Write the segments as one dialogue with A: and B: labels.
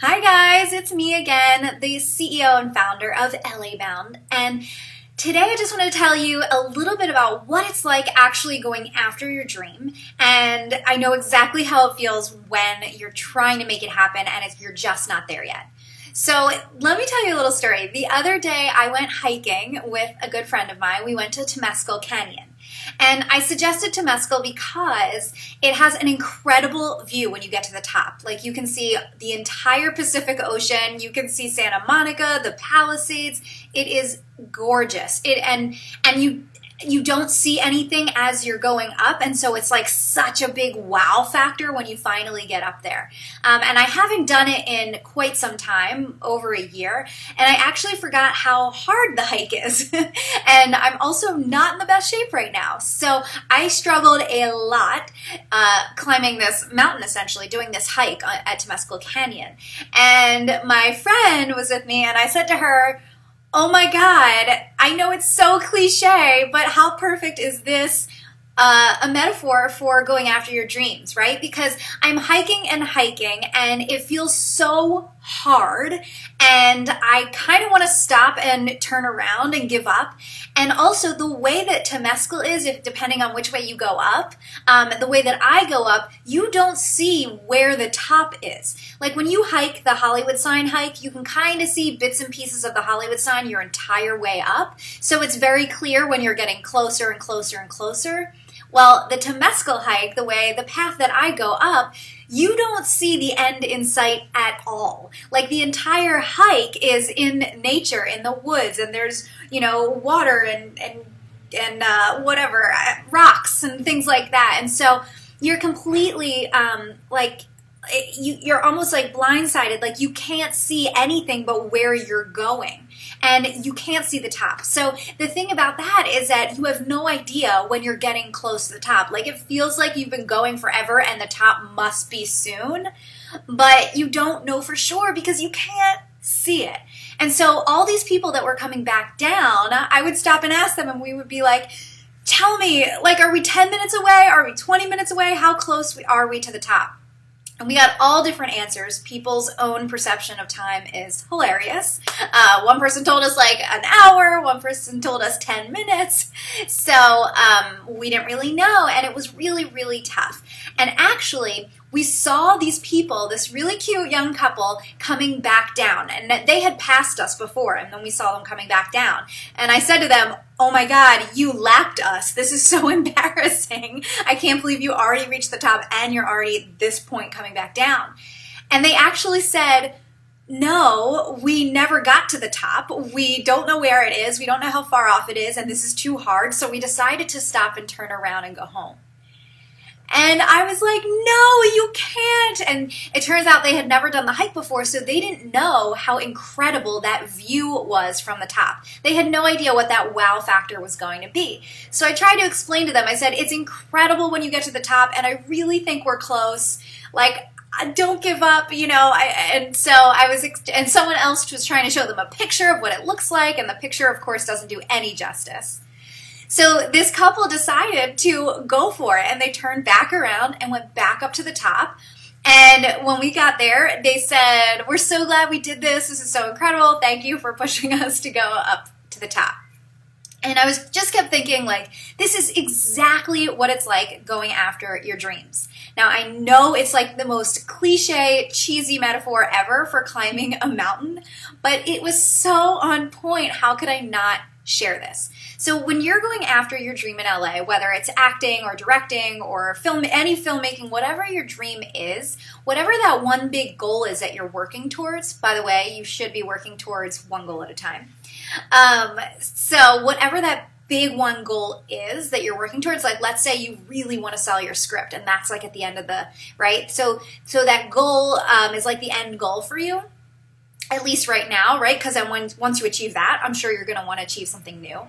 A: Hi guys, it's me again, the CEO and founder of LA Bound, and today I just want to tell you a little bit about what it's like actually going after your dream, and I know exactly how it feels when you're trying to make it happen and you're just not there yet. So let me tell you a little story. The other day I went hiking with a good friend of mine. We went to Temescal Canyon. And I suggested Temescal because it has an incredible view when you get to the top. Like you can see the entire Pacific Ocean, you can see Santa Monica, the Palisades. It is gorgeous. And you don't see anything as you're going up, and so it's like such a big wow factor when you finally get up there. And I haven't done it in quite some time, over a year, and I actually forgot how hard the hike is. And I'm also not in the best shape right now, so I struggled a lot climbing this mountain, essentially doing this hike at Temescal Canyon. And my friend was with me, and I said to her, "Oh my God, I know it's so cliche, but how perfect is this a metaphor for going after your dreams, right? Because I'm hiking and it feels so hard and I kind of want to stop and turn around and give up. And also the way that Temescal is, if depending on which way you go up, the way that I go up, you don't see where the top is. Like when you hike the Hollywood sign hike, you can kind of see bits and pieces of the Hollywood sign your entire way up. So it's very clear when you're getting closer and closer and closer. Well, the Temescal hike, the path that I go up, you don't see the end in sight at all. Like the entire hike is in nature, in the woods, and there's, water and whatever, rocks and things like that. And so you're completely you're almost like blindsided, like you can't see anything but where you're going, and you can't see the top. So the thing about that is that you have no idea when you're getting close to the top. Like it feels like you've been going forever and the top must be soon, but you don't know for sure because you can't see it. And so all these people that were coming back down, I would stop and ask them, and we would be like, "Tell me, like, are we 10 minutes away? Are we 20 minutes away? How close are we to the top?" And we got all different answers. People's own perception of time is hilarious. One person told us like an hour, one person told us 10 minutes. So we didn't really know, and it was really, really tough. And actually, we saw these people, this really cute young couple, coming back down. And they had passed us before, and then we saw them coming back down. And I said to them, "Oh my God, you lapped us. This is so embarrassing. I can't believe you already reached the top and you're already at this point coming back down." And they actually said, "No, we never got to the top. We don't know where it is. We don't know how far off it is, and this is too hard. So we decided to stop and turn around and go home." And I was like, "No, you can't." And it turns out they had never done the hike before, so they didn't know how incredible that view was from the top. They had no idea what that wow factor was going to be. So I tried to explain to them, I said, "It's incredible when you get to the top, and I really think we're close. Like, don't give up, and someone else was trying to show them a picture of what it looks like, and the picture, of course, doesn't do any justice. So this couple decided to go for it, and they turned back around and went back up to the top. And when we got there, they said, "We're so glad we did this. This is so incredible. Thank you for pushing us to go up to the top." And I just kept thinking, like, this is exactly what it's like going after your dreams. Now, I know it's like the most cliche, cheesy metaphor ever for climbing a mountain, but it was so on point. How could I not share this? So when you're going after your dream in LA, whether it's acting or directing or any filmmaking, whatever your dream is, whatever that one big goal is that you're working towards, by the way, you should be working towards one goal at a time. So whatever that big one goal is that you're working towards, like let's say you really want to sell your script, and that's like at the end of right? So that goal is like the end goal for you. At least right now, right? Because once you achieve that, I'm sure you're going to want to achieve something new.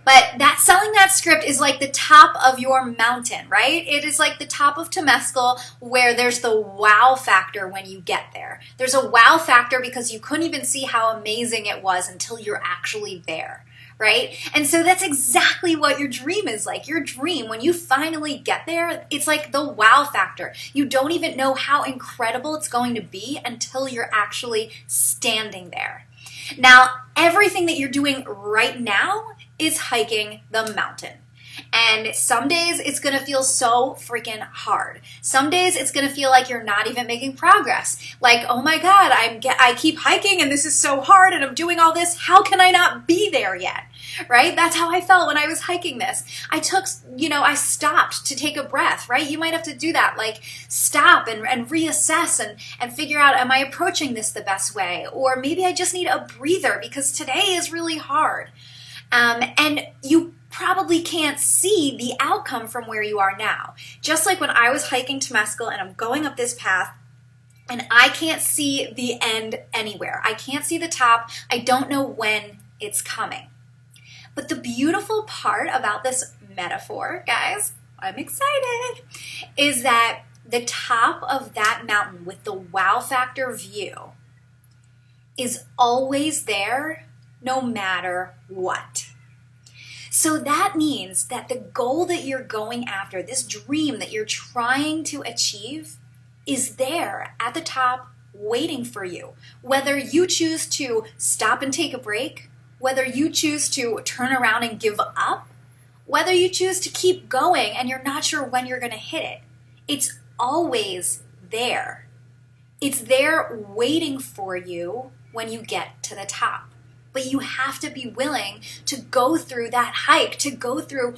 A: But selling that script is like the top of your mountain, right? It is like the top of Temescal, where there's the wow factor when you get there. There's a wow factor because you couldn't even see how amazing it was until you're actually there, right? And so that's exactly what your dream is like. Your dream, when you finally get there, it's like the wow factor. You don't even know how incredible it's going to be until you're actually standing there. Now, everything that you're doing right now is hiking the mountain. And some days it's going to feel so freaking hard. Some days it's going to feel like you're not even making progress. Like, oh my God, I keep hiking and this is so hard and I'm doing all this. How can I not be there yet? Right? That's how I felt when I was hiking this. I stopped to take a breath, right? You might have to do that. Like stop and reassess and figure out, am I approaching this the best way? Or maybe I just need a breather because today is really hard. And you probably can't see the outcome from where you are now. Just like when I was hiking Temescal and I'm going up this path and I can't see the end anywhere. I can't see the top. I don't know when it's coming. But the beautiful part about this metaphor, guys, I'm excited, is that the top of that mountain with the wow factor view is always there no matter what. So that means that the goal that you're going after, this dream that you're trying to achieve, is there at the top waiting for you. Whether you choose to stop and take a break, whether you choose to turn around and give up, whether you choose to keep going and you're not sure when you're going to hit it, it's always there. It's there waiting for you when you get to the top. But you have to be willing to go through that hike, to go through,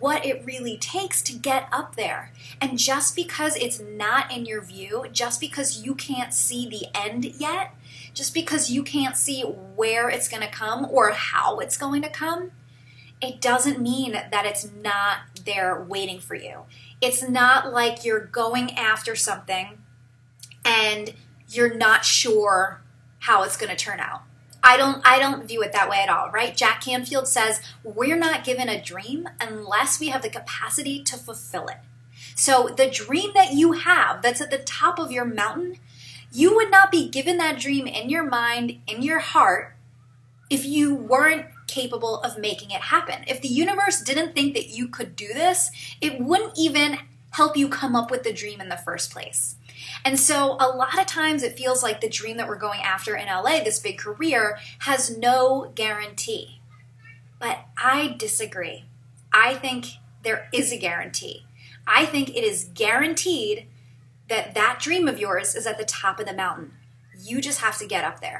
A: what it really takes to get up there. And just because it's not in your view, just because you can't see the end yet, just because you can't see where it's going to come or how it's going to come, it doesn't mean that it's not there waiting for you. It's not like you're going after something and you're not sure how it's going to turn out. I don't view it that way at all, right? Jack Canfield says, we're not given a dream unless we have the capacity to fulfill it. So the dream that you have that's at the top of your mountain, you would not be given that dream in your mind, in your heart, if you weren't capable of making it happen. If the universe didn't think that you could do this, it wouldn't even help you come up with the dream in the first place. And so a lot of times it feels like the dream that we're going after in LA, this big career, has no guarantee. But I disagree. I think there is a guarantee. I think it is guaranteed that that dream of yours is at the top of the mountain. You just have to get up there.